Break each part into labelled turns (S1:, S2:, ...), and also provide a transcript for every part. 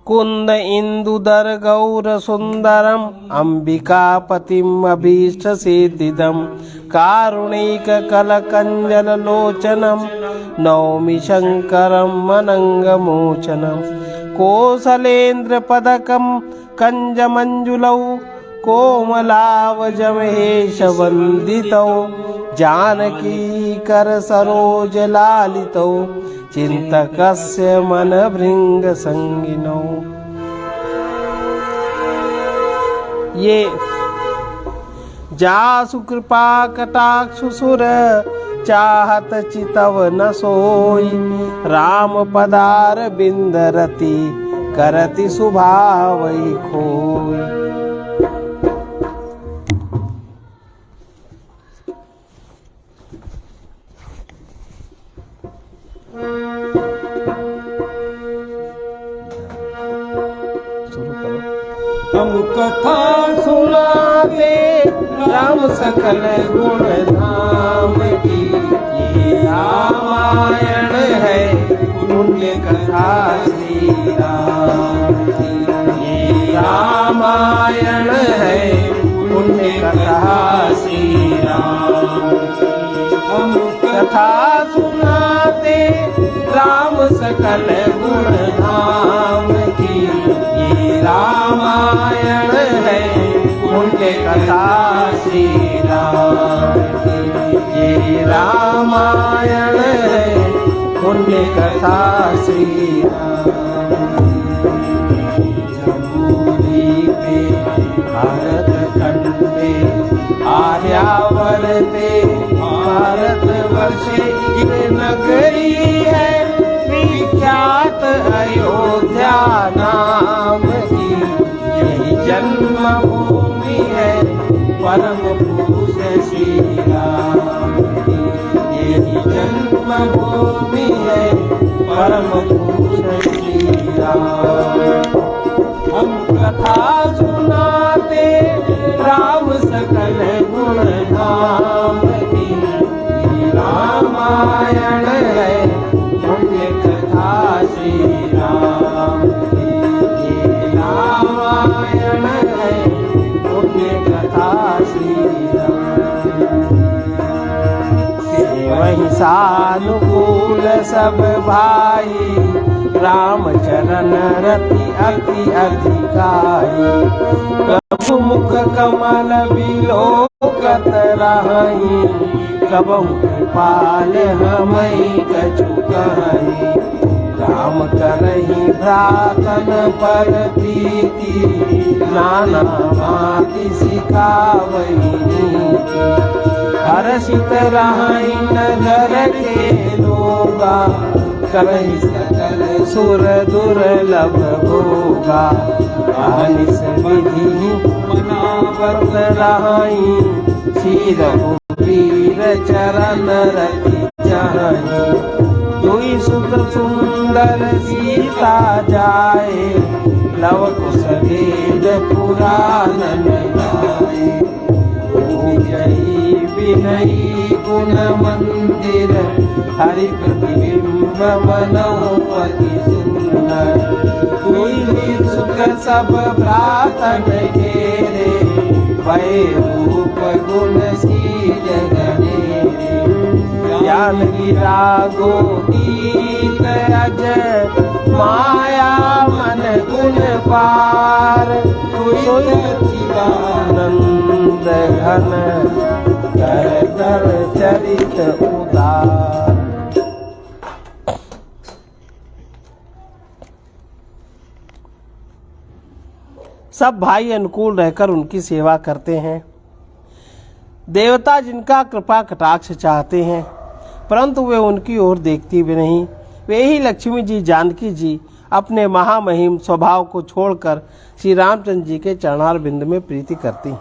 S1: कुंद इंदुदर गौर सुंदरम अंबिकापतिम अभीष्ट सिद्धिदम कारुणिक कलकंजल लोचनम नौमि शंकरम अनंगमोचनम कोसलेन्द्र पदकम कंजमंजुलौ कोमलावजमहेश वंदितौ जानकी कर सरोज लालितौ चिंतकस्य मन भृंग संगिनौ। ये जासु कृपा कटाक्षु सुर चाहत चितव न सोई राम पदार बिंद रति करति सुभावई खोई। हम कथा सुनाते राम सकल गुण धाम की, ये रामायण है पुण्य कथा श्री राम की। ये रामायण है पुण्य कथा श्री राम की। हम कथा सुनाते राम सकल गुण धाम की, ये रामायण है पुण्य कथा श्री राम की। ये रामायण है पुण्य कथा श्री राम की। जम्बूद्वीप पे भारत खंड पे आर्यावर्ते भारत वर्षे एक नगरी है विख्यात अयोध्या नाम की। यही जन्मभूमि है परम पुरुष श्री राम की। यही जन्मभूमि है परम पुरुष श्री राम। हम कथा सुनाते राम सकल गुण धाम की, रामायण है पुण्य कथा श्री राम की। ये रामायण है पुण्य कथा श्री राम। वही सानुकूल सब भाई राम चरण रति अति अधिकारी। प्रभु मुख कमल बिलोकत रहाई कबहु कृपाल हमई कछु कहानी। राम करहि भ्रातन पर प्रीति नाना भांति सिखावहि नीति। हर्षित रहाई नगर के लोगा करहि सकल सुर दुर्लभ भोगा। अहनिस विधि मनावत रहाई क्षीर वीर चरण रति जाहि। दुई सुत सुंदर सीता जाए लव कुश वेद पुराण गाए। विजयी विनयी गुण मंदिर हरि प्रतिबिंब मनौ अति सुंदर। दुई सुख सब भ्रातन घेरे भय रूप गुण शील गणेरे। ज्ञान गिरा गोदीत अज माया मन गुण पार। सच्चिदानंद घन कर कर चरित उदार। सब भाई अनुकूल रहकर उनकी सेवा करते हैं। देवता जिनका कृपा कटाक्ष चाहते हैं परंतु वे उनकी ओर देखती भी नहीं। वे ही लक्ष्मी जी जानकी जी अपने महामहिम स्वभाव को छोड़कर श्री रामचंद्र जी के चरणार बिंद में प्रीति करती हैं।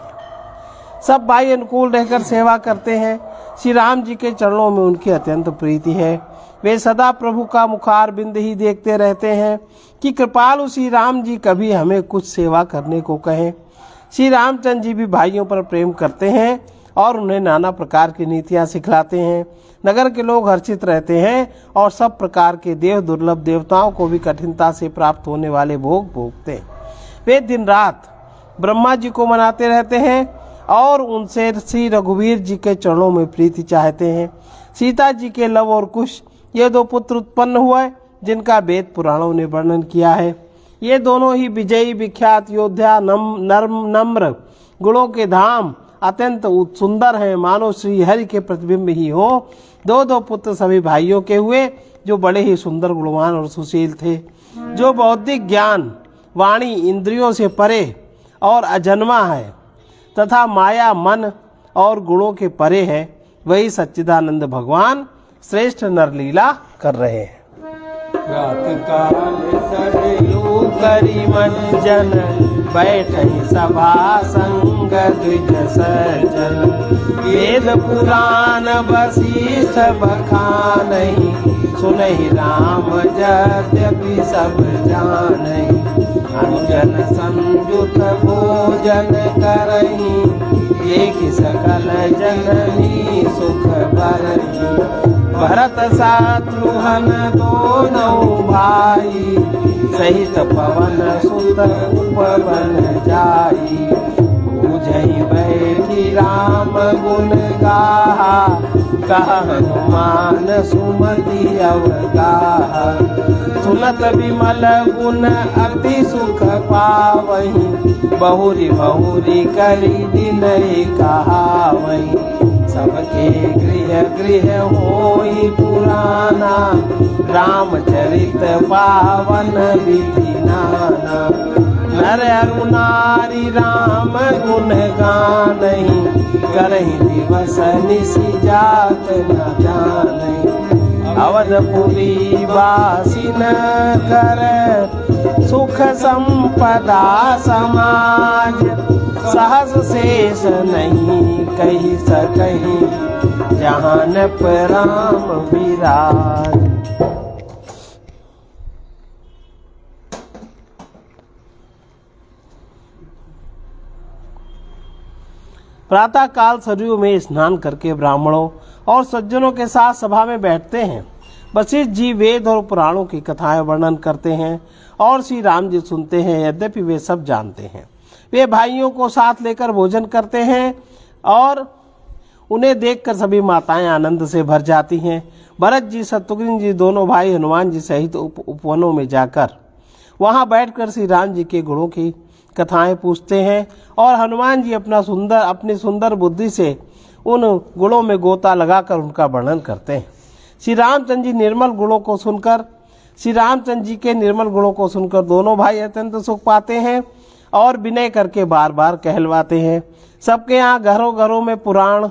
S1: सब भाई अनुकूल रहकर सेवा करते हैं। श्री राम जी के चरणों में उनकी अत्यंत प्रीति है। वे सदा प्रभु का मुखार बिंद ही देखते रहते हैं कि कृपालु श्री राम जी कभी हमें कुछ सेवा करने को कहें। श्री रामचंद्र जी भी भाइयों पर प्रेम करते हैं और उन्हें नाना प्रकार की नीतियां सिखलाते हैं। नगर के लोग हर्षित रहते हैं और सब प्रकार के दुर्लभ देवताओं को भी कठिनता से प्राप्त होने वाले भोग भोगते हैं। वे दिन रात ब्रह्मा जी को मनाते रहते हैं और उनसे श्री रघुवीर जी के चरणों में प्रीति चाहते हैं। सीता जी के लव और कुश ये दो पुत्र उत्पन्न हुए जिनका वेद पुराणों ने वर्णन किया है। ये दोनों ही विजयी विख्यात योद्धा नम्र गुणों के धाम अत्यंत सुंदर हैं, मानो श्री हरि के प्रतिबिंब ही हो। दो पुत्र सभी भाइयों के हुए जो बड़े ही सुंदर गुणवान और सुशील थे। जो बौद्धिक ज्ञान वाणी इंद्रियों से परे और अजन्मा है तथा माया मन और गुणों के परे है, वही सच्चिदानंद भगवान श्रेष्ठ नरलीला कर रहे हैं।
S2: रात काल सरयू
S1: करी मंजन बैठई सभा संग द्विज सज्जन। वेद पुराण वशिष्ठ बखानहि सुनहि राम यद्यपि सब जानहि। अंजन संयुत भोजन करहि एक सकल जननी सुख बरहि। भरत शत्रुघ्न दोनों भाई सहित पवन सुत उपवन जाई। पूजहि बैठी राम गुण गाहा कह हनुमान सुमति अवगाहा। सुनत विमल गुण अति सुख पावहि बहुरी बहुरी करी दिन कहावहि। सबके गृह गृह होई पुराना रामचरित पावन विधि नाना। नर अरु नारी राम गुण गानहि करहि दिवस निशि जात न जानहि। अवधपुरी वासिन कर सुख संपदा समाज। सहस शेष नहीं कही सकही जहान राम विराज। प्रातः काल सरयू में स्नान करके ब्राह्मणों और सज्जनों के साथ सभा में बैठते हैं। वशिष्ठ जी वेद और पुराणों की कथाएं वर्णन करते हैं और श्री राम जी सुनते हैं। यद्यपि वे सब जानते हैं, वे भाइयों को साथ लेकर भोजन करते हैं और उन्हें देखकर सभी माताएं आनंद से भर जाती हैं। भरत जी शत्रुघ्न जी दोनों भाई हनुमान जी सहित उपवनों में जाकर वहां बैठकर श्री राम जी के गुणों की कथाएं पूछते हैं और हनुमान जी अपनी सुंदर बुद्धि से उन गुणों में गोता लगाकर उनका वर्णन करते हैं। श्री रामचंद्र जी के निर्मल गुणों को सुनकर दोनों भाई अत्यंत सुख पाते हैं और विनय करके बार बार कहलवाते हैं। सबके यहाँ घरों घरों में पुराणों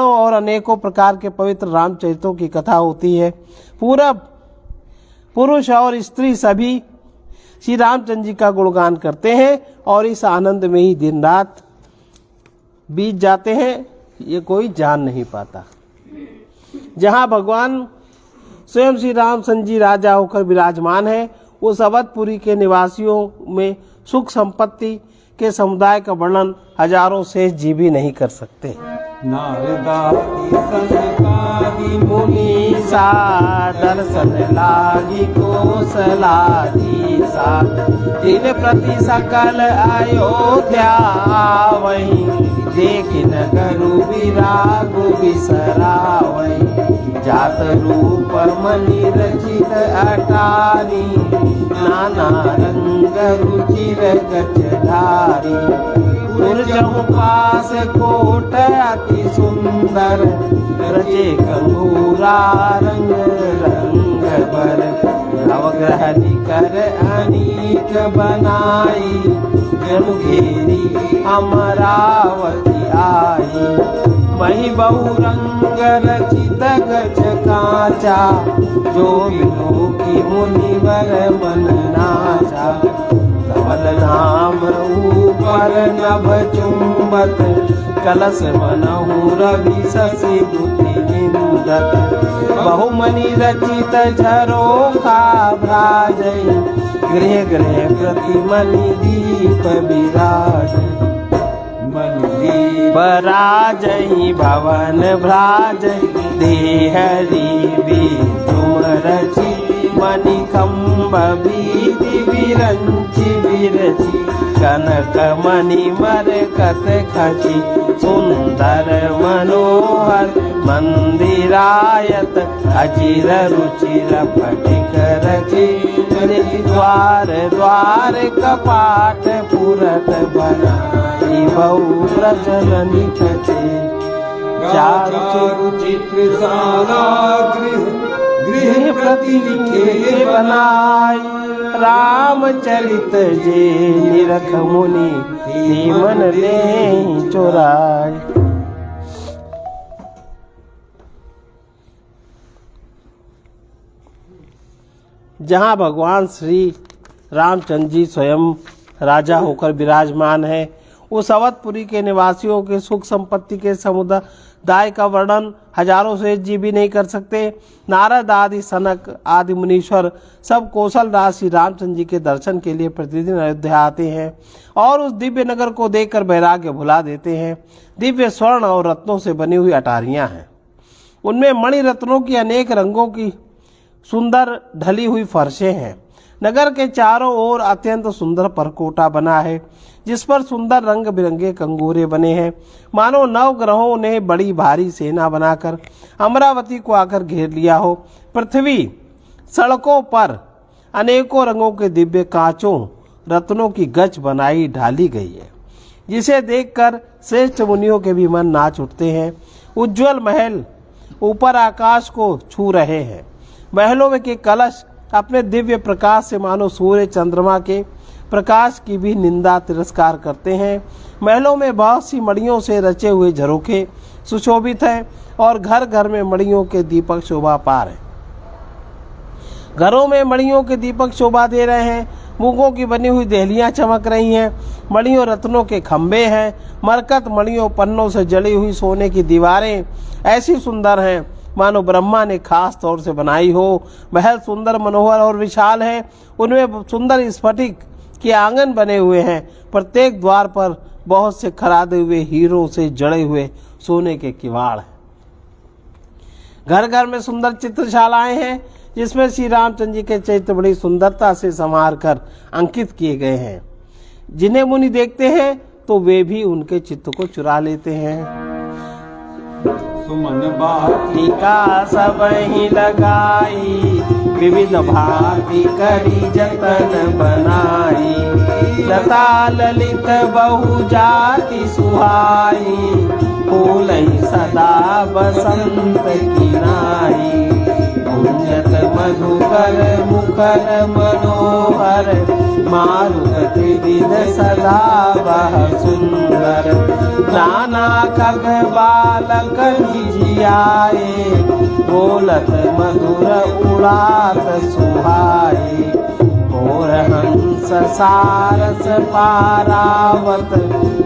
S1: और अनेकों प्रकार के पवित्र रामचरितों की कथा होती है। पूरा पुरुष और स्त्री सभी श्री रामचंद्र जी का गुणगान करते हैं और इस आनंद में ही दिन रात बीत जाते हैं, ये कोई जान नहीं पाता। जहाँ भगवान स्वयं श्री रामचंद्र जी राजा होकर विराजमान है, उस अवधपुरी के निवासियों में सुख संपत्ति के समुदाय का वर्णन हजारों शेष जी भी नहीं कर सकते।
S2: नारदादि सनकादि
S1: मुनीसा दर्शन लागी कोसलाधीसा। दिन प्रति सकल अयोध्या वही देखि नगरु विरागु बिसरावहि। जात रूप मणि रचित अटारी नाना रंग रुचिर गजधारी। दुर्जहु पास कोट अति सुंदर रचे कंगूरा रंग रंग बर। नवग्रह निकर अनीक बनाई जनु घेरी अमरावती आई। मही बहुरंग रचित गज कांचा जो विनो की मुनिवर मन नाचा। धवल नाम ऊपर नभ चुंबत कलश मनहु रवि शशि दुति निंदत। बहुमनि रचित झरोखा भ्राजै गृह गृह प्रति मणि दीप विराज।
S2: मणि हरि
S1: बराजहि भवन भ्राजहि देहरि तुम रचि मणिकंभ बीति विरंचि विरचि कनक मणि मरकत खचि सुंदर मनोहर मंदिरायत अचिर रुचिर फटिक रचि द्वार द्वार कपाट पुरत बनाई बहु प्रचलनि खचे
S2: चारु चित्रशाला गृह
S1: प्रतिलिखे बनाई रामचरित जे निरख मुनि मन ले चोराय। जहाँ भगवान श्री रामचंद्र जी स्वयं राजा होकर विराजमान है, उस अवधपुरी के निवासियों के सुख संपत्ति के समुदाय का वर्णन हजारों श्रेष्ठ जी भी नहीं कर सकते। नारद आदि सनक आदि मुनीश्वर सब कौशल राज श्री रामचंद्र जी के दर्शन के लिए प्रतिदिन अयोध्या आते हैं और उस दिव्य नगर को देखकर वैराग्य भुला देते हैं। दिव्य स्वर्ण और रत्नों से बनी हुई अटारियां हैं, उनमें मणि रत्नों की अनेक रंगों की सुंदर ढली हुई फर्शें हैं। नगर के चारों ओर अत्यंत सुंदर परकोटा बना है, जिस पर सुंदर रंग बिरंगे कंगूरे बने हैं, मानो नवग्रहों ने बड़ी भारी सेना बनाकर अमरावती को आकर घेर लिया हो। पृथ्वी सड़कों पर अनेकों रंगों के दिव्य कांचों रत्नों की गच बनाई ढाली गई है, जिसे देखकर श्रेष्ठ मुनियों के भी मन नाच उठते हैं। उज्ज्वल महल ऊपर आकाश को छू रहे हैं। महलों में के कलश अपने दिव्य प्रकाश से मानो सूर्य चंद्रमा के प्रकाश की भी निंदा तिरस्कार करते हैं। महलों में बहुत सी मणियों से रचे हुए झरोखे सुशोभित हैं और घर घर में मणियों के दीपक शोभा पा रहे हैं। घरों में मणियों के दीपक शोभा दे रहे हैं। मूंगों की बनी हुई देहलियां चमक रही हैं। मणियों रत्नों के खंभे हैं। मरकत मणियों पन्नों से जड़ी हुई सोने की दीवारें ऐसी सुंदर हैं मानो ब्रह्मा ने खास तौर से बनाई हो। महल सुंदर मनोहर और विशाल है। उनमें सुंदर स्फटिक के आंगन बने हुए हैं। प्रत्येक द्वार पर बहुत से खरादे हुए हीरों से जड़े हुए सोने के किवाड़ हैं। घर घर में सुंदर चित्रशालाएं हैं, जिसमें श्री रामचंद्र जी के चरित्र बड़ी सुंदरता से संवार कर अंकित किए गए हैं। जिन्हें मुनि देखते हैं तो वे भी उनके चित्त को चुरा लेते हैं।
S2: सुमन बाती
S1: टीका सब ही लगाई, विविध भांति करी जतन बनाई। लता ललित बहु जाति सुहाई, फूल सदा बसंत की नाई। गुंजत मधुकर मुखर मनोहर, मारुत त्रिविध सदा बह सुंदर। नाना खग बालक निजियाए, बोलत मधुर उड़ात सुहाए। और हंस सारस पारावत,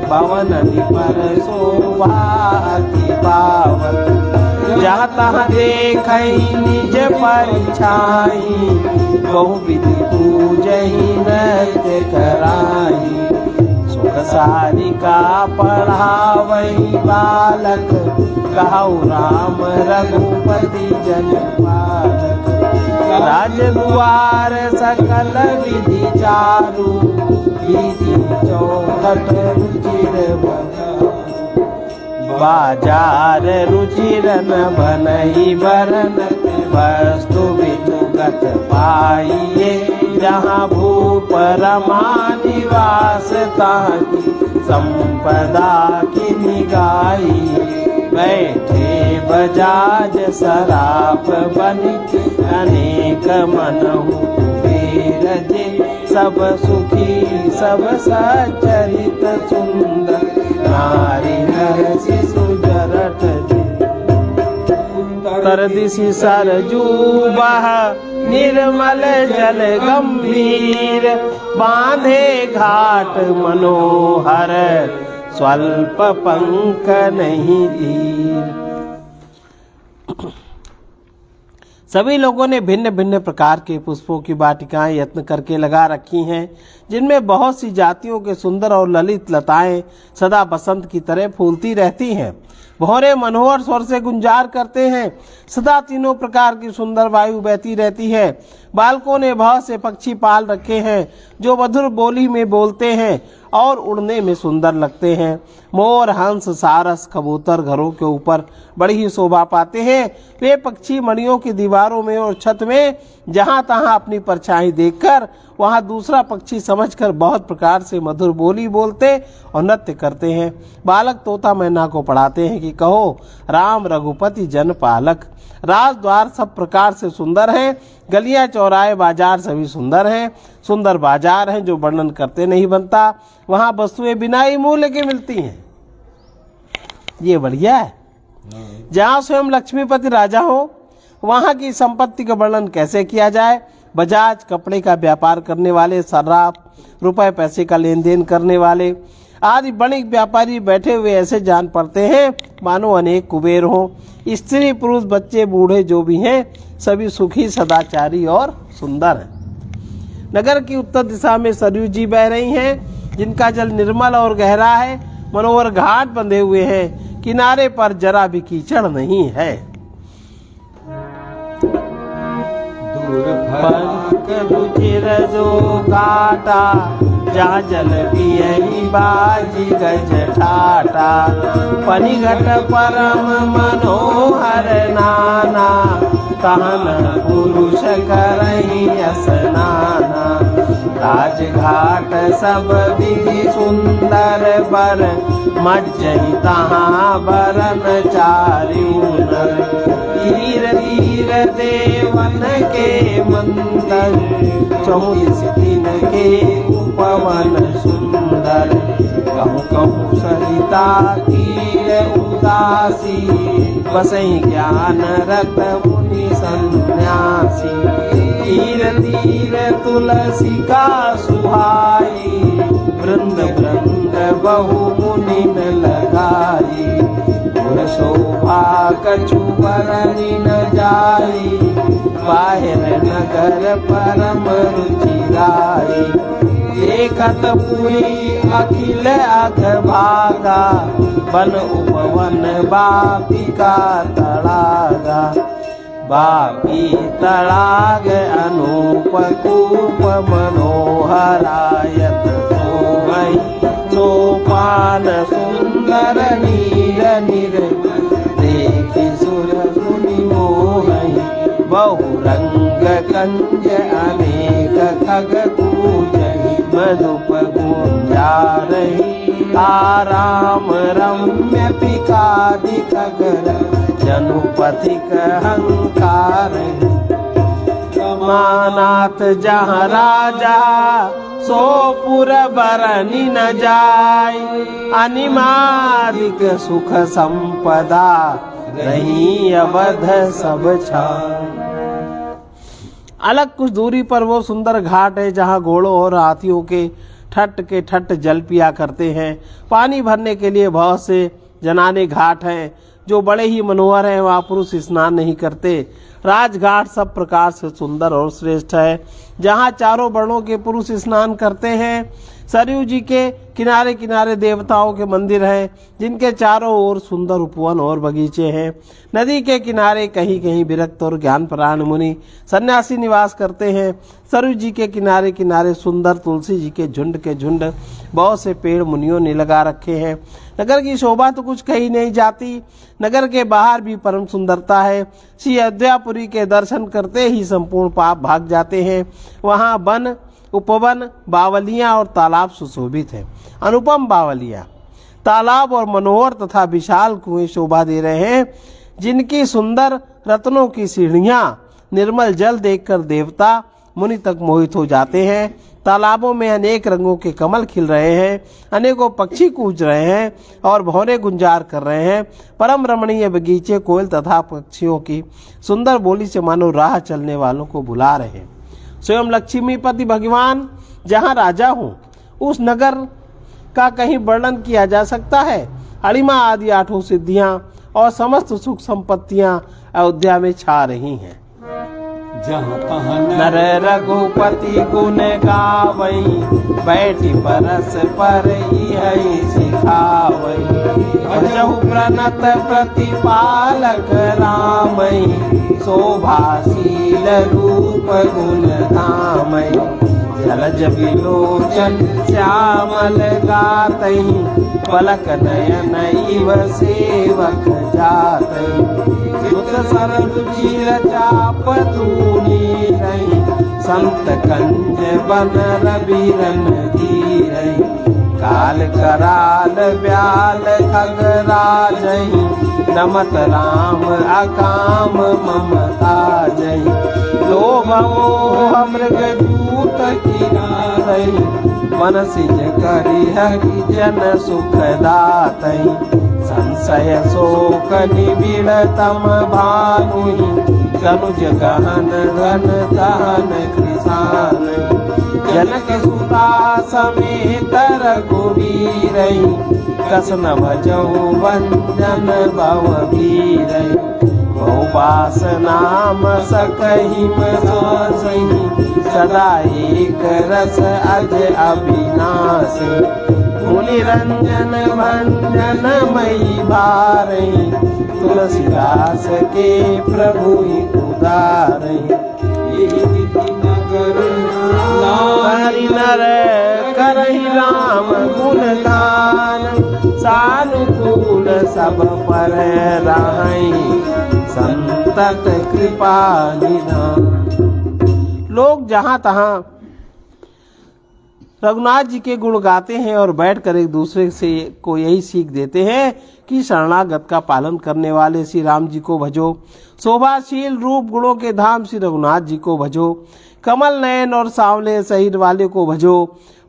S1: पवन पर शोभा अति पावत। जाता देखई निज परिछाई, बहुविध पूजहि नृत्य कराई। सुख सारिका पढ़ावई बालक, कहु राम रघुपति जन पालक। राजद्वार सकल विधि चारु, विधि चौखट रुचिर बाजार रुचिर न बनई बरन। वस्तु विदुगत पाइए, जहाँ भूप रमा निवास ताकि संपदा की निगाई। बैठे बजाज सराप बनित, अनेक मनहु बेरजे। सब सुखी सब सचरित सुंदर, नारी नर शिशु जरठ जे। तरदिशि सरजू बह निर्मल जल गंभीर, बांधे घाट मनोहर, स्वल्प पंख नहीं धीर। सभी लोगों ने भिन्न भिन्न प्रकार के पुष्पों की वाटिकाएं यत्न करके लगा रखी हैं, जिनमें बहुत सी जातियों के सुंदर और ललित लताएं सदा बसंत की तरह फूलती रहती हैं। भौरे मनोहर स्वर से गुंजार करते हैं। सदा तीनों प्रकार की सुंदर वायु बहती रहती है। बालकों ने बहुत से पक्षी पाल रखे हैं जो मधुर बोली में बोलते हैं और उड़ने में सुंदर लगते हैं। मोर, हंस, सारस, कबूतर घरों के ऊपर बड़ी ही शोभा पाते हैं। वे पक्षी मड़ियों की दीवारों में और छत में जहां तहां अपनी परछाई देखकर वहां दूसरा पक्षी समझकर बहुत प्रकार से मधुर बोली बोलते और नृत्य करते हैं। बालक तोता मैना को पढ़ाते हैं कि कहो राम रघुपति जन पालक। राज द्वार सब प्रकार से सुंदर हैं। गलियां, चौराहे, बाजार सभी सुंदर हैं। सुंदर बाजार हैं जो वर्णन करते नहीं बनता। वहां वस्तुएं बिना ही मूल्य के मिलती हैं। ये बढ़िया है। जहाँ स्वयं लक्ष्मीपति राजा हो वहां की संपत्ति का वर्णन कैसे किया जाए। बजाज, कपड़े का व्यापार करने वाले, सर्राफ, रुपए पैसे का लेन देन करने वाले आदि बणिक व्यापारी बैठे हुए ऐसे जान पड़ते हैं मानो अनेक कुबेर हों। स्त्री, पुरुष, बच्चे, बूढ़े जो भी हैं सभी सुखी, सदाचारी और सुंदर हैं। नगर की उत्तर दिशा में सरयू जी बह रही हैं, जिनका जल निर्मल और गहरा है। मनोहर घाट बंधे हुए हैं। किनारे पर जरा भी कीचड़ नहीं है। रुचिर जो काटा जहाँ जल पियही बाजी गज ठाटा। पनिघट परम मनोहर नाना कहन पुरुष करही स्नाना। राजघाट सब विधि सुंदर बर मज्जही तहाँ बरन चार्यू नर। धीर धीर देवन के मंदिर चौबीस दिन के उपवन सुंदर। कहूँ कहूँ सरिता तीर उदासी बसई ज्ञान रत मुनि सन्यासी। धीर धीर तुलसी का सुहाई वृंद वृंद बहु मुनि न लगाई। शोभा कछु बरनी न जाई बाहिर नगर परम रुचिराई। देखत पुरी अखिल अख भागा बन उपवन बापी का तड़ागा। बापी तड़ाग अनूप कूप मनोहरायत सोहई। सोपान सुंदर नीर निर देखि सुर सुनि मोहई। बहुरंग कंज अनेक खग पूजहि मधुप गुंजारहि। आराम रम्य पिकादि खगर जनुपथिक हंकारहि। मानात जहाँ राजा सोपुर बरनी न जाय। अनिमादिक सुख संपदा रही अवध सब छाय। अलग कुछ दूरी पर वो सुंदर घाट है जहाँ घोड़ों और हाथियों के ठट जल पिया करते हैं। पानी भरने के लिए बहुत से जनाने घाट हैं जो बड़े ही मनोहर हैं। वहाँ पुरुष स्नान नहीं करते। राजघाट सब प्रकार से सुंदर और श्रेष्ठ है, जहाँ चारों वर्णों के पुरुष स्नान करते हैं। सरयू जी के किनारे किनारे देवताओं के मंदिर हैं, जिनके चारों ओर सुंदर उपवन और बगीचे हैं। नदी के किनारे कहीं कहीं विरक्त और ज्ञानपरायण मुनि सन्यासी निवास करते हैं। सरयू जी के किनारे किनारे सुंदर तुलसी जी के झुंड बहुत से पेड़ मुनियों ने लगा रखे हैं। नगर की शोभा तो कुछ कही नहीं जाती। नगर के बाहर भी परम सुंदरता है। श्री अयोध्यापुरी के दर्शन करते ही संपूर्ण पाप भाग जाते हैं। वहाँ वन, उपवन, बावलियां और तालाब सुशोभित है। अनुपम बावलियां, तालाब और मनोहर तथा विशाल कुएं शोभा दे रहे हैं, जिनकी सुंदर रत्नों की सीढ़ियां निर्मल जल देखकर देवता मुनि तक मोहित हो जाते हैं। तालाबों में अनेक रंगों के कमल खिल रहे हैं। अनेकों पक्षी कूच रहे हैं और भौरे गुंजार कर रहे हैं। परम रमणीय बगीचे कोयल तथा पक्षियों की सुंदर बोली से मानो राह चलने वालों को बुला रहे हैं। स्वयं लक्ष्मीपति भगवान जहाँ राजा हों, उस नगर का कहीं वर्णन किया जा सकता है। अणिमा आदि 8 सिद्धियां और समस्त सुख संपत्तियां अयोध्या में छा रही हैं।
S2: जहाँ तहाँ
S1: नर रघुपति गुण गावई, बैठी परस पर यही सिखावई। भजहु प्रणत प्रतिपालक रामई, शोभाशील रूप गुण धामई। जलज विलोचन श्यामल गातई, पलक नयन इव सेवक जातई। सुत सररुचि चाप तूनी रही, संत कंज बन रविरन धीरई। काल कराल ब्याल खगराजई, नमत राम अकाम ममता जई। लोभ मोह मृग दूत किनारई, मन सिज करी हरि जन सुख दातई। संशय शोक निबिड़ तम भानुहि, तनुज गहन घन दहन कृसानई। जनक सुता समेत रघुवीरई, कसन भजऊ वंदन भव भीरई। बहुबास नाम सकहिम सासहि, सदा एक रस अज अविनाशी। मुनि रंजन भंजन मई भारई, तुलसीदास के प्रभु उदारई। हरि नर करहि राम गुण गान, सानुकूल सब पर रहई, संतत कृपा निधान। लोग जहाँ तहाँ रघुनाथ जी के गुण गाते हैं और बैठकर एक दूसरे से को यही सीख देते हैं कि शरणागत का पालन करने वाले श्री राम जी को भजो। शोभाशील रूप गुणों के धाम श्री रघुनाथ जी को भजो। कमल नयन और सांवले शरीर वाले को भजो।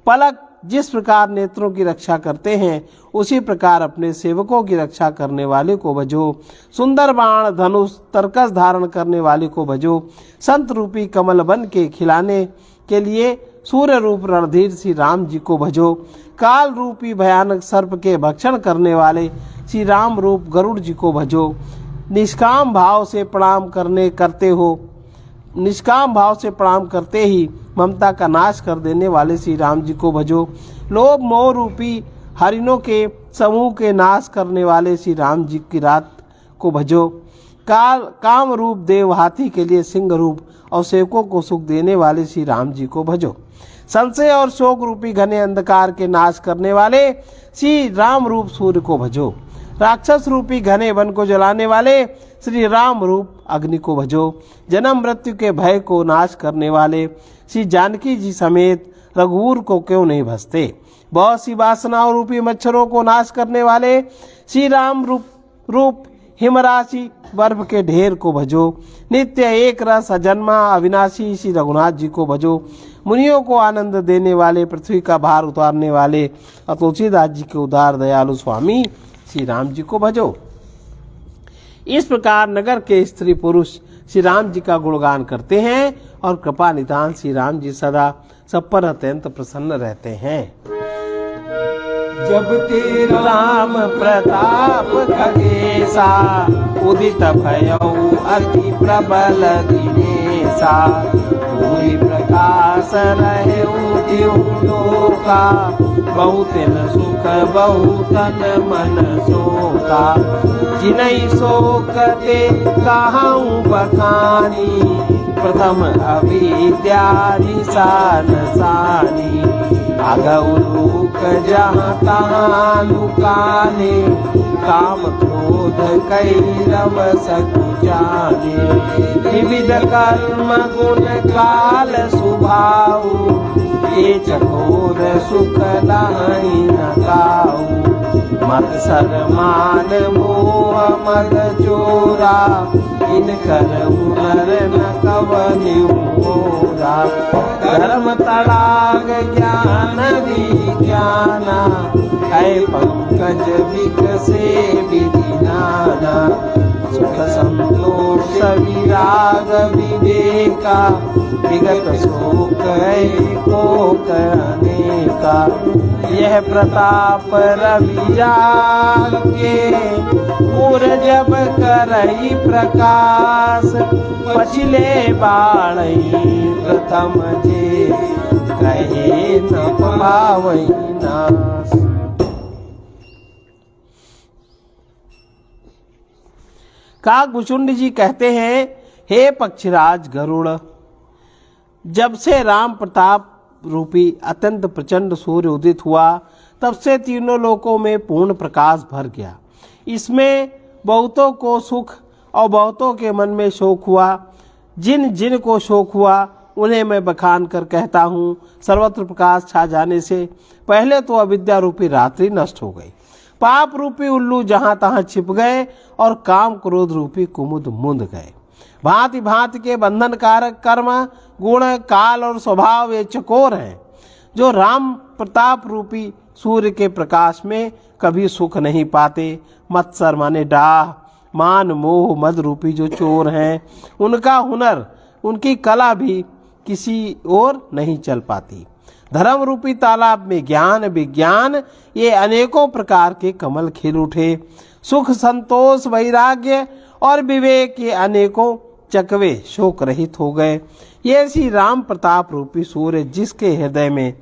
S1: पलक जिस प्रकार नेत्रों की रक्षा करते हैं, उसी प्रकार अपने सेवकों की रक्षा करने वाले को भजो। सुंदर बाण धनुष तरकस धारण करने वाले को भजो। संत रूपी कमल बन के खिलाने के लिए सूर्य रूप रणधीर श्री राम जी को भजो। काल रूपी भयानक सर्प के भक्षण करने वाले श्री राम रूप गरुड़ जी को भजो। निष्काम भाव से प्रणाम करते ही ममता का नाश कर देने वाले श्री राम जी को भजो। लोभ मोह रूपी हरिणों के समूह के नाश करने वाले श्री राम जी की रात को भजो। काम रूप देव हाथी के लिए सिंह रूप और सेवकों को सुख देने वाले श्री राम जी को भजो। संशय और शोक रूपी घने अंधकार के नाश करने वाले श्री राम रूप सूर्य को भजो। राक्षस रूपी घने वन को जलाने वाले श्री राम रूप अग्नि को भजो। जन्म मृत्यु के भय को नाश करने वाले श्री जानकी जी समेत रघुवीर को क्यों नहीं भजते। बहुत सी वासनाओं रूपी मच्छरों को नाश करने वाले श्री राम रूप हिमराशि बर्फ के ढेर को भजो। नित्य एक रस अजन्मा अविनाशी श्री रघुनाथ जी को भजो। मुनियों को आनंद देने वाले पृथ्वी का भार उतारने वाले तुलसीदास जी के उदार दयालु स्वामी श्री राम जी को भजो। इस प्रकार नगर के स्त्री पुरुष श्री राम जी का गुणगान करते हैं और कृपा निधान श्री राम जी सदा सब पर अत्यंत प्रसन्न रहते हैं।
S2: जब तेरा
S1: राम प्रताप खगेसा, उदित भयउ अति प्रबल दिनेसा। पूरी प्रकाश रहउ तिहु लोका, बहुतन सुख बहुतन मन शोका। जिनहि शोकते कहाऊँ बखानी, प्रथम अविद्या निशान सानी। आगऊ लोक जहाँ तहाँ लुकाने, काम क्रोध कई रव सकु जाने। विविध कर्म गुण काल सुभाऊ, ये चकोर सुख लाहि न काऊ। मत्सर मान मोह मद चोरा, इनकर हुनर न कवनिउ मोरा। धर्म तड़ाग ज्ञान विज्ञाना, है पंकज विकसे विधि नाना। सुख संतोष विराग विवेका, विगत शोक को अनेका। यह प्रताप रवि जागे, पूर जब करई प्रकाश। पछिले बाणई प्रथम जे, कहे न पावई नाश। काकभुचुंड जी कहते हैं, हे पक्षीराज गरुड़, जब से राम प्रताप रूपी अत्यंत प्रचंड सूर्य उदित हुआ, तब से तीनों लोकों में पूर्ण प्रकाश भर गया। इसमें बहुतों को सुख और बहुतों के मन में शोक हुआ। जिन जिन को शोक हुआ उन्हें मैं बखान कर कहता हूँ। सर्वत्र प्रकाश छा जाने से पहले तो अविद्या रूपी रात्रि नष्ट हो गई, पाप रूपी उल्लू जहां तहां छिप गए और काम क्रोध रूपी कुमुद मुंद गए। भांति भांति के बंधन कारक कर्म, गुण, काल और स्वभाव ये चकोर हैं, जो राम प्रताप रूपी सूर्य के प्रकाश में कभी सुख नहीं पाते। मत्सर माने डाह, मान, मोह, मद रूपी जो चोर हैं, उनका हुनर, उनकी कला भी किसी और नहीं चल पाती। धर्म रूपी तालाब में ज्ञान, विज्ञान ये अनेकों प्रकार के कमल खिल उठे। सुख, संतोष, वैराग्य और विवेक ये अनेकों चकवे शोक रहित हो गए। ये श्री राम प्रताप रूपी सूर्य जिसके हृदय में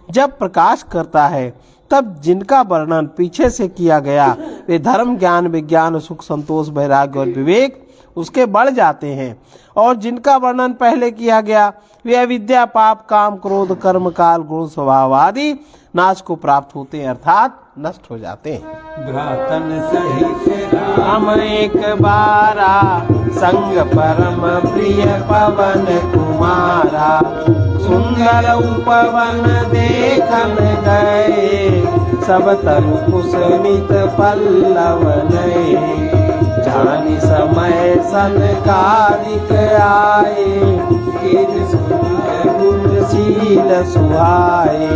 S1: जब प्रकाश करता है, तब जिनका वर्णन पीछे से किया गया, वे धर्म, ज्ञान, विज्ञान, सुख, संतोष, वैराग्य और विवेक उसके बढ़ जाते हैं। और जिनका वर्णन पहले किया गया, वे अविद्या, पाप, काम, क्रोध, कर्म, काल, गुण, स्वभाव आदि नाश को प्राप्त होते हैं, अर्थात नष्ट हो जाते हैं।
S2: भ्रातन सहित
S1: राम एक बारा, संग परम प्रिय पवन कुमारा। सुंदर उपवन देखन गए, सब तरु कुसुमित पल्लव नए। जानि समय सनकादिक आए, गुणशील सुहाए।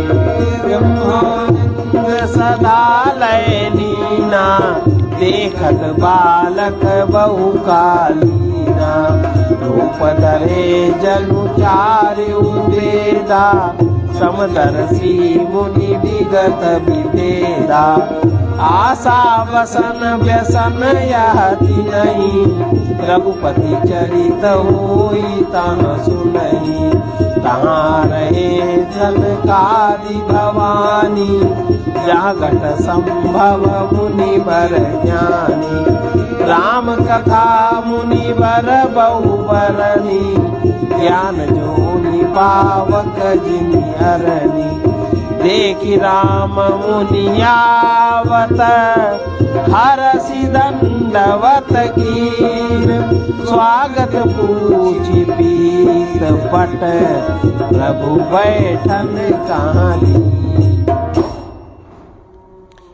S1: ब्रह्मानंद सदा लय लीना, देखत बालक बहु कालीना। रूप धरे जनु चारु वेदा, समदर्शी मुनि विगत विभेदा। आशा वसन व्यसन यहति नहीं, रघुपति चरित होई तहाँ सुनहि। तहाँ रहे जनकादि भवानी, जहाँ घट संभव मुनि बर ज्ञानी। राम कथा मुनि बर बहु बरनी, ज्ञान जोनि पावक जिनि हरनी। देखि राम मुनि आवत, हरसि दंडवत कीन। स्वागत पूछि पीत पट, प्रभु बैठन कहाँ लीन।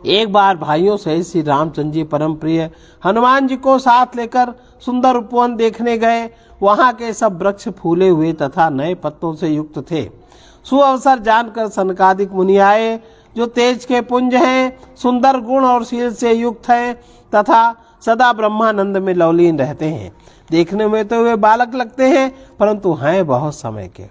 S1: एक बार भाइयों से श्री रामचंद्र जी परम प्रिय हनुमान जी को साथ लेकर सुंदर उपवन देखने गए। वहां के सब वृक्ष फूले हुए तथा नए पत्तों से युक्त थे। सुअवसर जानकर सनकादिक मुनि आए, जो तेज के पुंज हैं, सुंदर गुण और शील से युक्त हैं तथा सदा ब्रह्मानंद में लवलीन रहते हैं। देखने में तो वे बालक लगते हैं, परंतु हैं बहुत समय के,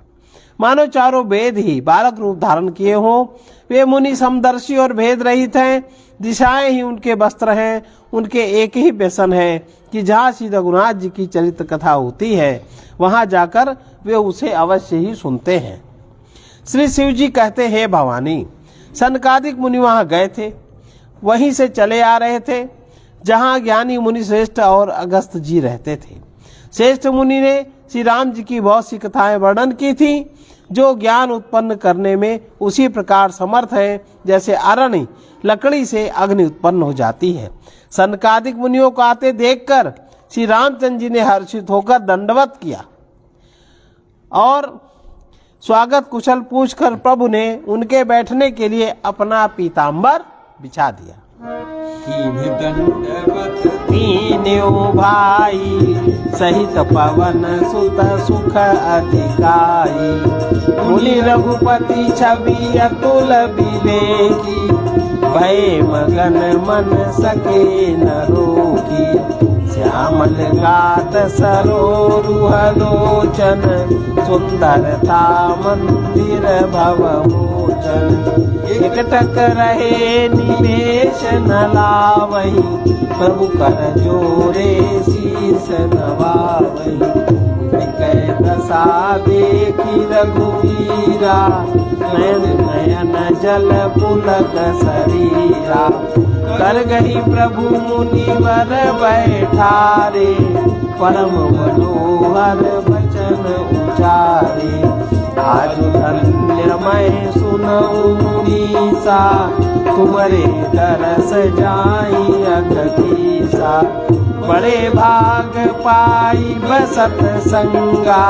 S1: मानो चारों वेद ही बालक रूप धारण किए हों। वे मुनि समदर्शी और भेद रहित हैं। दिशाएं ही उनके वस्त्र हैं। उनके एक ही व्यसन है कि जहाँ श्री रघुनाथ जी की चरित्र कथा होती है, वहां जाकर वे उसे अवश्य ही सुनते हैं। श्री शिव जी कहते हैं, भवानी, सनकादिक मुनि वहां गए थे, वहीं से चले आ रहे थे जहां ज्ञानी मुनि श्रेष्ठ और अगस्त जी रहते थे। श्रेष्ठ मुनि ने श्री राम जी की बहुत सी कथाएं वर्णन की थी, जो ज्ञान उत्पन्न करने में उसी प्रकार समर्थ है जैसे अरणी लकड़ी से अग्नि उत्पन्न हो जाती है। सनकादिक मुनियों को आते देखकर श्री रामचंद्र जी ने हर्षित होकर दंडवत किया और स्वागत कुशल पूछकर प्रभु ने उनके बैठने के लिए अपना पीतांबर बिछा दिया। तीनों भाई सहित पवन सुत सुख अधिकाई। मुनि रघुपति छवि अतुल विवेकी, भय मगन मन सके न रोकी। श्यामल गात सरोरुहलोचन सुंदरता मंदिर भवमोचन एकटक रहे निवेश न लावही प्रभु कर जोरे शीस नवावही कै दशा देखी रघुवीरा नयन नयन जल पुलक शरीरा कर गही प्रभु मुनिवर बैठारे परम मनोहर वचन उचारे आज धन्य मैं सुनऊ मुनीसा तुम्हारे दरस जाई अगतीसा बड़े भाग पाई बसत संगा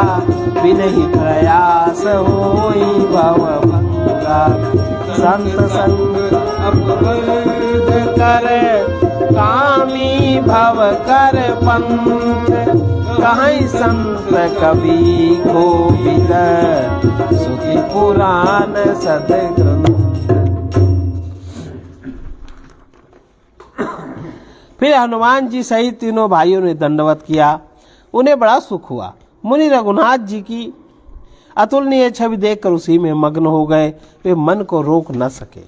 S1: बिनहि प्रयास होई भव भंगा संत संग अपवर्ग कर कामी भव कर पंथ कहीं संत कवि गोविंद सुखी पुराण सदग्रंथ। फिर हनुमान जी सहित तीनों भाइयों ने दंडवत किया। उन्हें बड़ा सुख हुआ। मुनि रघुनाथ जी की अतुलनीय छवि देखकर उसी में मग्न हो गए। वे मन को रोक न सके।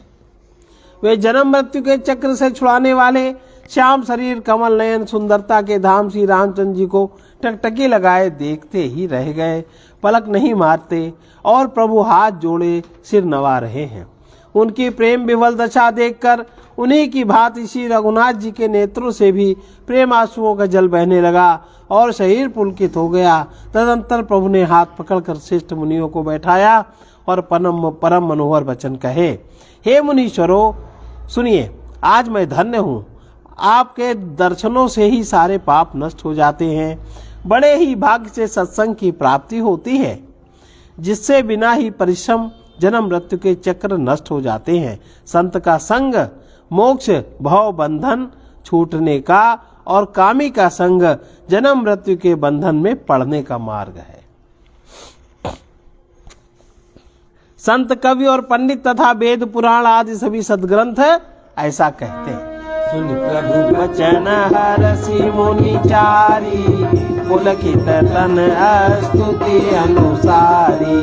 S1: वे जन्म मृत्यु के चक्र से छुड़ाने वाले श्याम शरीर कमल नयन सुंदरता के धाम श्री रामचंद्र जी को टकटकी लगाए देखते ही रह गए। पलक नहीं मारते और प्रभु हाथ जोड़े सिर नवा रहे हैं। उनकी प्रेम विवल दशा देखकर उन्हीं की भांति श्री रघुनाथ जी के नेत्रों से भी प्रेम आंसुओं का जल बहने लगा और शरीर पुलकित हो गया। तदंतर प्रभु ने हाथ पकड़कर श्रेष्ठ मुनियों को बैठाया और परम मनोहर वचन कहे। हे मुनीश्वरों, सुनिए, आज मैं धन्य हूँ। आपके दर्शनों से ही सारे पाप नष्ट हो जाते हैं। बड़े ही भाग्य से सत्संग की प्राप्ति होती है, जिससे बिना ही परिश्रम जन्म मृत्यु के चक्र नष्ट हो जाते हैं। संत का संग मोक्ष भव बंधन छूटने का और कामी का संग जन्म मृत्यु के बंधन में पड़ने का मार्ग है। संत कवि और पंडित तथा वेद पुराण आदि सभी सदग्रंथ ऐसा कहते हैं। सुन प्रभु वचन हरषि मुनि चारी पुलकित तन स्तुति अनुसारी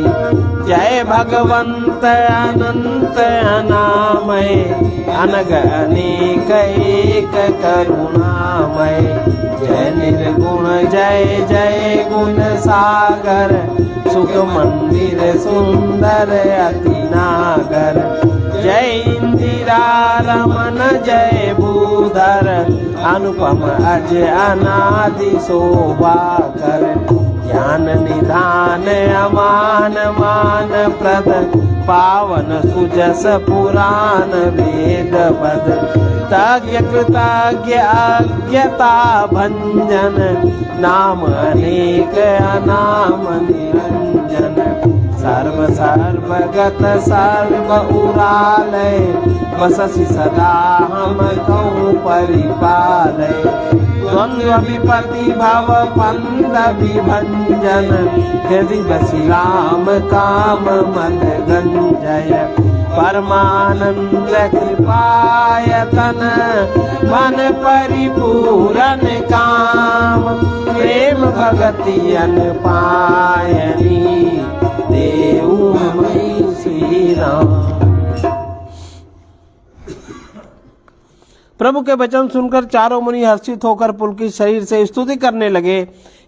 S1: जय भगवंत अनंत अनामय अनग अनेक एक करुणामय जय निर्गुण जय जय गुण सागर सुख मंदिर सुंदर अति नागर जय इंदिरा रमन जय भूधर अनुपम अज अनादि शोभा कर ज्ञान निधान अमान मान प्रद पावन सुजस पुराण वेद पद तज्ञ कृतज्ञ अज्ञता भंजन नाम अनेक अनाम निरंजन सर्व सर्वगत सर्व उरालय बससि सदा हम कौ परिपालय द्वंद्व विपति भव पंद विभंजन यदि बसि राम काम मद गंजय परमानंद कृपायतन मन परिपूरन काम प्रेम भगति अन पायनी देऊ मई श्री राम। प्रभु के वचन सुनकर चारों मुनि हर्षित होकर पुलकित शरीर से स्तुति करने लगे।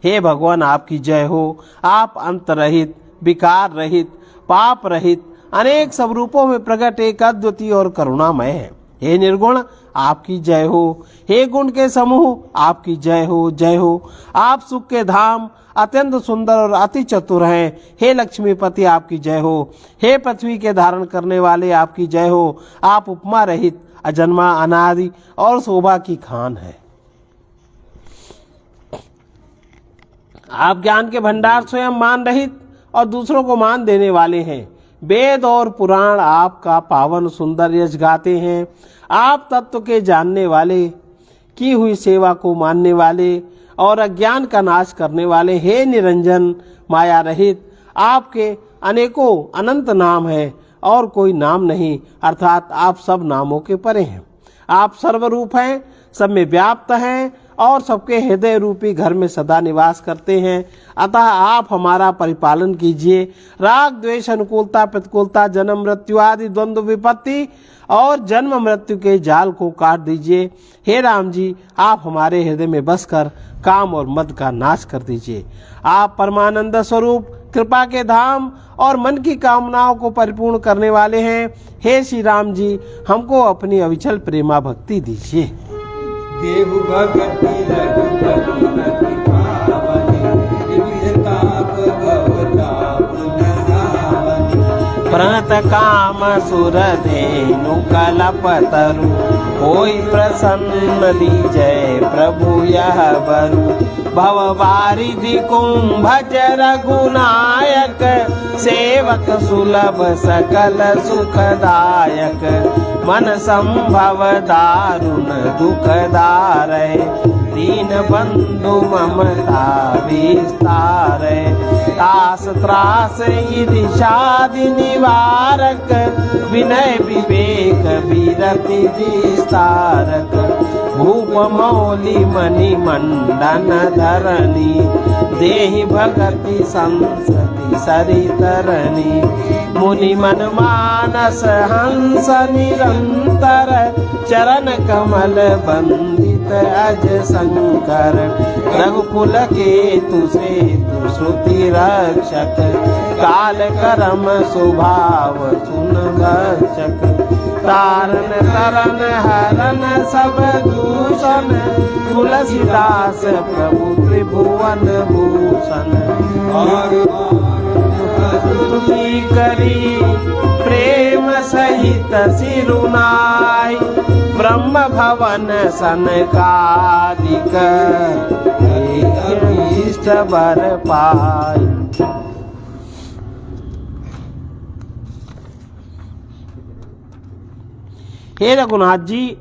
S1: हे भगवान, आपकी जय हो। आप अंत रहित, विकार रहित, पाप रहित, अनेक सब रूपों में प्रकट एक अद्वितीय और करुणामय है। हे निर्गुण, आपकी जय हो। हे गुण के समूह, आपकी जय हो, जय हो। आप सुख के धाम, अत्यंत सुंदर और अति चतुर हैं। हे लक्ष्मीपति, आपकी जय हो। हे पृथ्वी के धारण करने वाले, आपकी जय हो। आप उपमा रहित, अजन्मा, अनादि और शोभा की खान है। आप ज्ञान के भंडार, स्वयं मान रहित और दूसरों को मान देने वाले हैं। वेद और पुराण आपका पावन सुंदर यश गाते हैं। आप तत्व के जानने वाले, की हुई सेवा को मानने वाले और अज्ञान का नाश करने वाले। हे निरंजन, माया रहित, आपके अनेकों अनंत नाम है और कोई नाम नहीं, अर्थात आप सब नामों के परे हैं। आप सर्वरूप हैं, सब में व्याप्त हैं और सबके हृदय रूपी घर में सदा निवास करते हैं। अतः आप हमारा परिपालन कीजिए। राग द्वेष अनुकूलता प्रतिकूलता जन्म मृत्यु आदि द्वंद्व विपत्ति और जन्म मृत्यु के जाल को काट दीजिए। हे राम जी, आप हमारे हृदय में बसकर काम और मद का नाश कर दीजिए। आप परमानंद स्वरूप कृपा के धाम और मन की कामनाओं को परिपूर्ण करने वाले हैं। हे श्री राम जी, हमको अपनी अविचल प्रेमा भक्ति दीजिए।
S2: देव भगति रघुपति नति पावनी, विविध ताप गवताप लगावनी।
S1: प्रणत काम सुर धेनु कलपतरु, होई प्रसन्न लीजय प्रभु यह बरु। भव वारिधि कुंभज रघुनायक, सेवक सुलभ सकल सुखदायक। मन संभव दारुण दुखदारय, दीन बंधु ममता विस्तारय। तास त्रास ईर्षादि निवारक, विनय विवेक विरति विस्तारक। भूप मौलि मणि मंडन धरणी, देहि भगति संसति सरितरणी। मुनि मन मानस हंस निरंतर, चरण कमल बंदित अज शंकर। रघुकुल केतु सेतु श्रुति रक्षक, काल करम स्वभाव सुन भक्षक। तारन तरन हरन सब दूषण, तुलसीदास प्रभु त्रिभुवन भूषण। स्तुति करी प्रेम सहित सिरुनाई, ब्रह्म भवन सनकादिक, इष्ट वर पाई। हे रघुनाथ जी,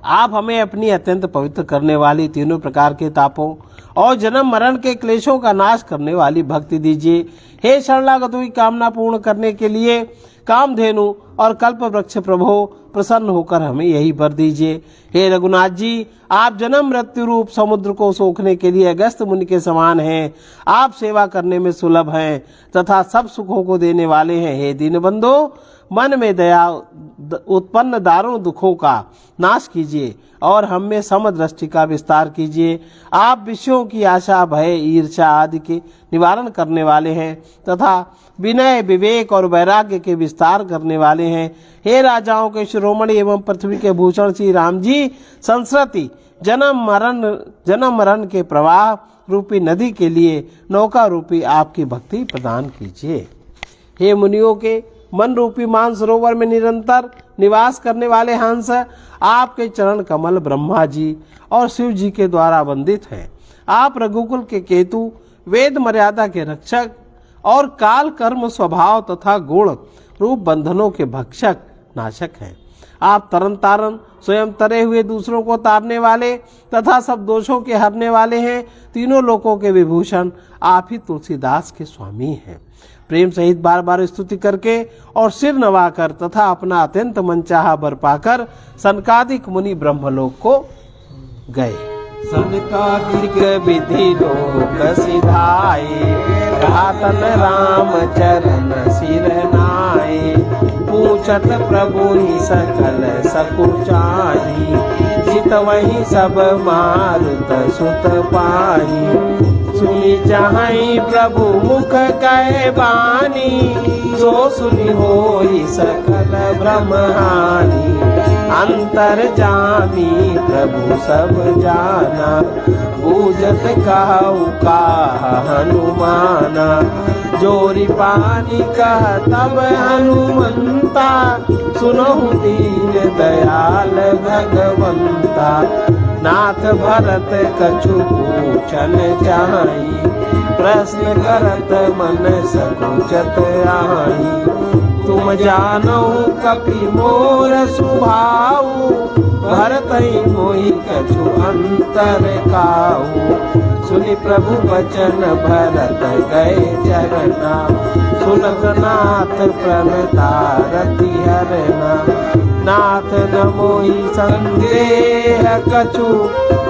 S1: आप हमें अपनी अत्यंत पवित्र करने वाली तीनों प्रकार के तापों और जन्म मरण के क्लेशों का नाश करने वाली भक्ति दीजिए। हे शरणागतों की कामना पूर्ण करने के लिए कामधेनु और कल्प वृक्ष प्रभो, प्रसन्न होकर हमें यही वर दीजिए। हे रघुनाथ जी, आप जन्म मृत्यु रूप समुद्र को सोखने के लिए अगस्त मुनि के समान हैं। आप सेवा करने में सुलभ हैं तथा सब सुखों को देने वाले हैं। हे दीनबंधो, मन में दया उत्पन्न दारुण दुखों का नाश कीजिए और हम में समदृष्टि का विस्तार कीजिए। आप विषयों की आशा भय ईर्ष्या आदि के निवारण करने वाले हैं तथा विनय विवेक और वैराग्य के विस्तार करने वाले हैं। हे राजाओं के शिरोमणि एवं पृथ्वी के भूषण श्री राम जी, संस्कृति जन्म मरण के प्रवाह रूपी नदी के लिए नौका रूपी आपकी भक्ति प्रदान कीजिए। हे मुनियों के मन रूपी मान सरोवर में निरंतर निवास करने वाले हंस, आपके चरण कमल ब्रह्मा जी और शिव जी के द्वारा वंदित हैं। आप रघुकुल के केतु, वेद मर्यादा के रक्षक और काल कर्म स्वभाव तथा गुण रूप बंधनों के भक्षक नाशक हैं। आप तरन तारण स्वयं तरे हुए दूसरों को तारने वाले तथा सब दोषों के हरने वाले हैं। तीनों लोकों के विभूषण आप ही तुलसीदास के स्वामी हैं। प्रेम सहित बार बार स्तुति करके और सिर नवाकर तथा अपना अत्यंत मनचाहा वर पाकर सनकादिक मुनि ब्रह्मलोक को गए।
S2: सनकादिक
S1: विधि लोक सिधाए, घातन राम चरण सिर नाए। पूछत प्रभु नि सकल सकुचाई, जित वही सब मारुत सुत पाही। सुनी चाहि प्रभु मुख कहे बानी, सो सुनि होई सकल भ्रम हानि। अंतर जामी प्रभु सब जाना, बूझत कहु काह हनुमाना। जोरी पानी कह तब हनुमंता, सुनहु दीन दयाल भगवंता। नाथ भरत कछु पूछन चाहि, प्रश्न करत मन सकुचत आई। तुम जानो कपि मोर सुभाऊ, भरतहि मोहि कछु अंतर काऊ। सुनि प्रभु वचन भरत गए चरना, सुनत नाथ प्रणता रति हरना। नाथ न मोहि संदेह कछु,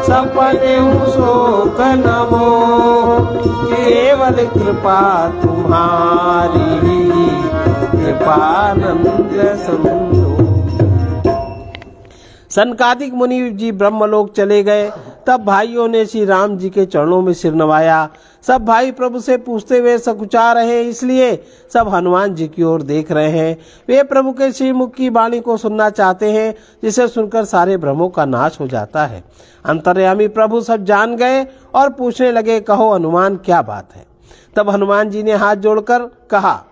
S1: सपने शोक न मोह, केवल कृपा तुम्हारी, कृपानंद सिंधु। सनकादिक मुनि जी ब्रह्मलोक चले गए। तब भाइयों ने श्री राम जी के चरणों में सिर नवाया। सब भाई प्रभु से पूछते हुए सकुचा रहे, इसलिए सब हनुमान जी की ओर देख रहे हैं। वे प्रभु के श्रीमुख की वाणी को सुनना चाहते हैं, जिसे सुनकर सारे भ्रमों का नाश हो जाता है। अंतर्यामी प्रभु सब जान गए और पूछने लगे, कहो हनुमान क्या बात है। तब हनुमान जी ने हाथ जोड़कर कहा,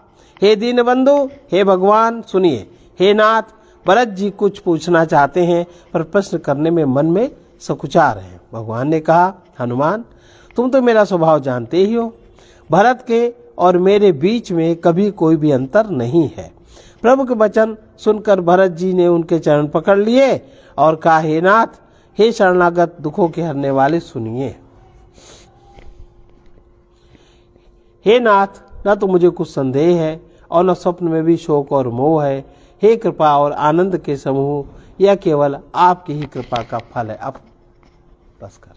S1: हे दीनबंधु, हे भगवान सुनिए। हे नाथ, भरत जी कुछ पूछना चाहते हैं, पर प्रश्न करने में मन में सकुचा रहे हैं। भगवान ने कहा, हनुमान, तुम तो मेरा स्वभाव जानते ही हो। भरत के और मेरे बीच में कभी कोई भी अंतर नहीं है। प्रभु के वचन सुनकर भरत जी ने उनके चरण पकड़ लिए और कहा, हे नाथ, हे शरणागत दुखों के हरने वाले, सुनिए। हे नाथ, न तो मुझे कुछ संदेह है और न स्वप्न में भी शोक और मोह है। हे कृपा और आनंद के समूह, यह केवल आपकी ही कृपा का फल है। अब बस कर।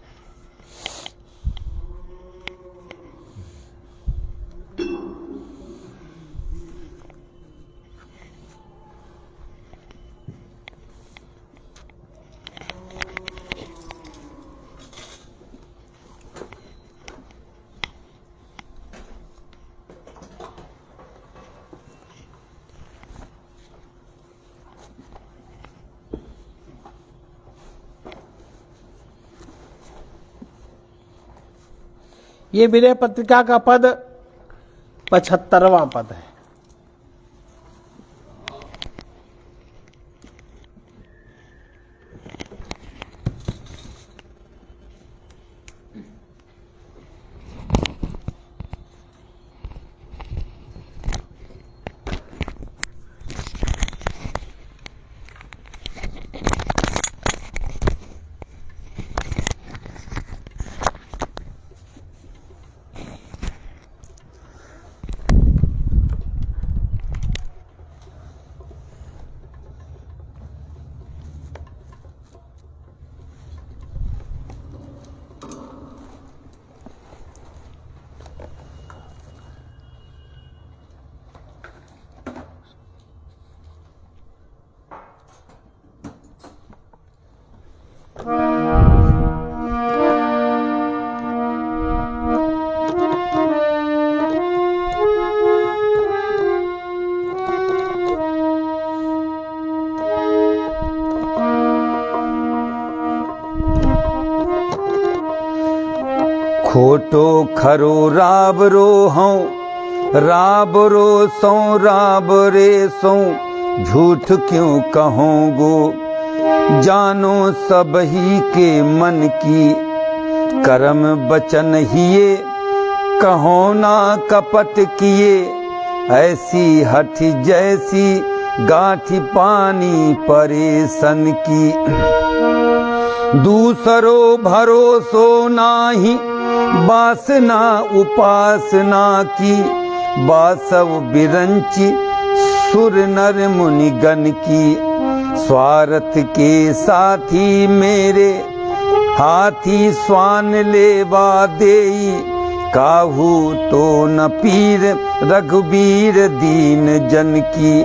S1: ये विनय पत्रिका का पद 75वां पद है।
S2: खोटो खरो राबरो हूँ, राबरो सौ राब रे सौ, झूठ क्यों कहूँगो, जानो सब ही के मन की, कर्म बचन हिये, कहो ना कपट किए, ऐसी हठ जैसी गाठी पानी परेशन की। दूसरो भरोसो नाही, वासना उपासना की, बासव बिरंची सुर नर मुनिगण की। स्वार्थ के साथी मेरे, हाथी स्वान लेवा देई, काहू तो न पीर रघुबीर दीन जन की।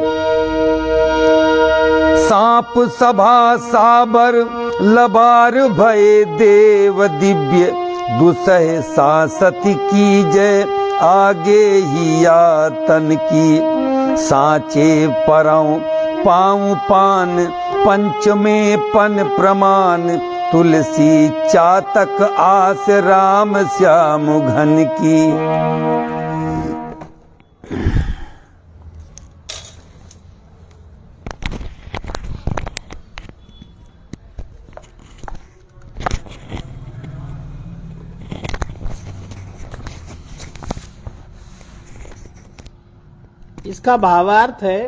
S2: सांप सभा साबर लबार भय देव दिव्य, दुसह सासति की जय आगे ही आतन की। साचे परौं पाऊं पान, पंच में पन प्रमाण, तुलसी चातक आस राम श्याम घन की।
S1: इसका भावार्थ है,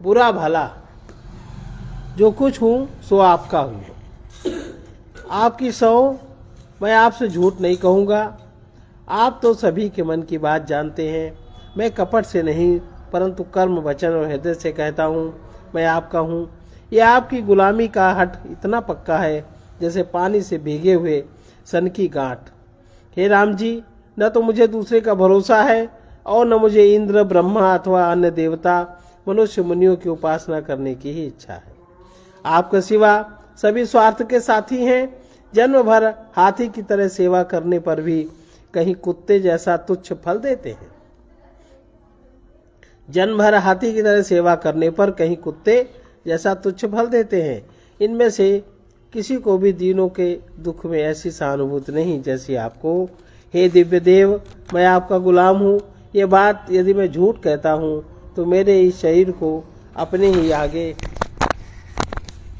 S1: बुरा भला जो कुछ हूँ सो आपका हूँ। आपकी सौ मैं आपसे झूठ नहीं कहूँगा। आप तो सभी के मन की बात जानते हैं। मैं कपट से नहीं परंतु कर्म वचन और हृदय से कहता हूँ। मैं आपका हूँ। ये आपकी गुलामी का हट इतना पक्का है जैसे पानी से भीगे हुए सन की गांठ। हे राम जी, न तो मुझे दूसरे का भरोसा है और न मुझे इंद्र, ब्रह्मा अथवा अन्य देवता, मनुष्य, मुनियों की उपासना करने की ही इच्छा है। आपके सिवा सभी स्वार्थ के साथी हैं। जन्म भर हाथी की तरह सेवा करने पर भी कहीं कुत्ते जैसा तुच्छ फल देते हैं। जन्म भर हाथी की तरह सेवा करने पर कहीं कुत्ते जैसा तुच्छ फल देते हैं। इनमें से किसी को भी दीनों के दुख में ऐसी सहानुभूति नहीं जैसी आपको। हे दिव्य देव, मैं आपका गुलाम हूँ। ये बात यदि मैं झूठ कहता हूँ तो मेरे इस शरीर को अपने ही आगे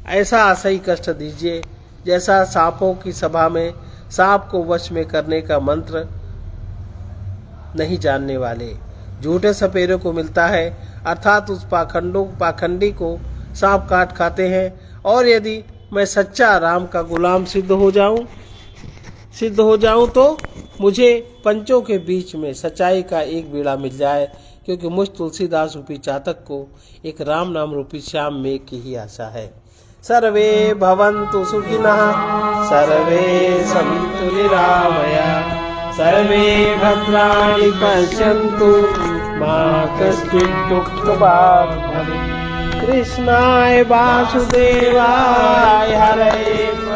S1: ऐसा असह्य कष्ट दीजिए जैसा सांपों की सभा में सांप को वश में करने का मंत्र नहीं जानने वाले झूठे सपेरे को मिलता है, अर्थात उस पाखंडी को सांप काट खाते हैं। और यदि मैं सच्चा राम का गुलाम सिद्ध हो जाऊं तो मुझे पंचों के बीच में सच्चाई का एक बीड़ा मिल जाए, क्योंकि मुझ तुलसीदास रूपी चातक को एक राम नाम रूपी श्याम मेघ की ही आशा है। सर्वे भवन्तु सुखिनः, सर्वे सन्तु निरामया, सर्वे भद्राणि पश्यन्तु, मा कश्चित् दुःखभाग् भवेत्। कृष्णाय वासुदेवाय हरये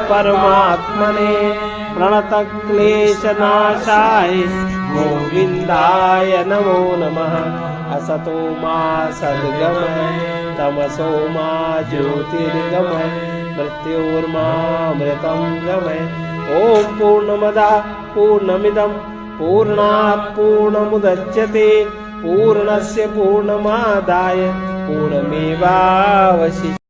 S1: परमात्मने प्रणतक्लेशनाशाय गोविन्दाय नमो नमः। असतो मा सद्गमय, तमसो मा ज्योतिर्गमय, मृत्योर्मामृतं गमय। ॐ पूर्णमदः पूर्णमिदं पूर्णात् पूर्णमुदच्यते, पूर्णस्य पूर्णमादाय पूर्णमेवावशिष्यते।